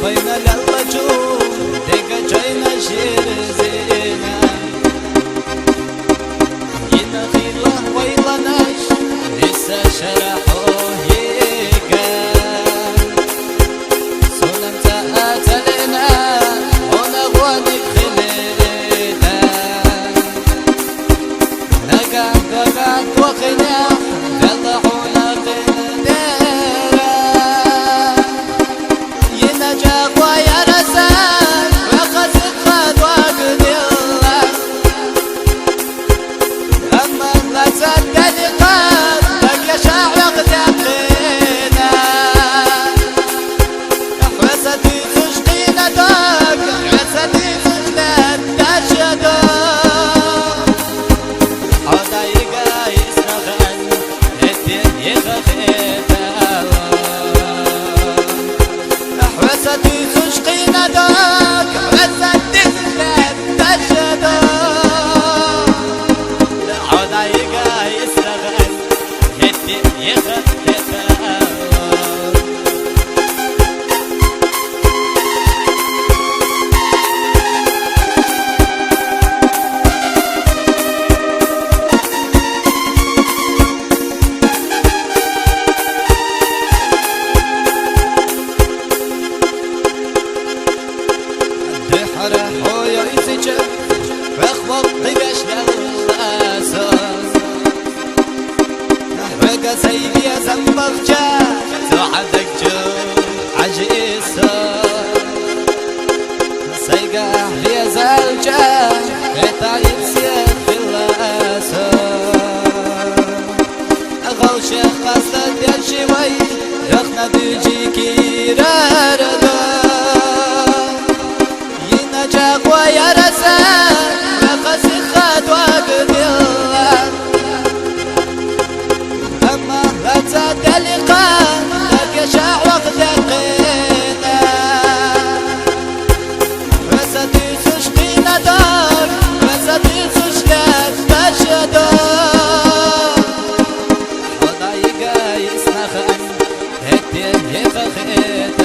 بين الوجوه دقجينا شيرزينا ينخيله ويلناش لسه شرحوه يقا سنم تأتلنا ونغوانك خلينا نقعد وخنا يطلعونا قنديرا ينجاق ويرسل وقصد خد وقديلا أما لا تصدقات بقى شعرق تقينا حوستي تشقينا دوك حوستي تشقينا تشدوك حوستي تشقينا دوك حوستي تشقينا تشدوك عودا يقا يسرغن يدي يخفف حرحو يريسجا فاخبط قبش للأساس بقى سيدي زنبغ جا توعدك جو عجيسا سيقع لي زالجا يطايب سيخ في الأساس غوشي خاصة يشوي رخنا بيجيكي راردو ينجاق ويرسل وقصد خد وقديلا أما لا تصدقا لك شعرق دقينا حوستي تشقينا دار حوستي تشقينا تشدوك وضايقا يسنخن هدي يخخيت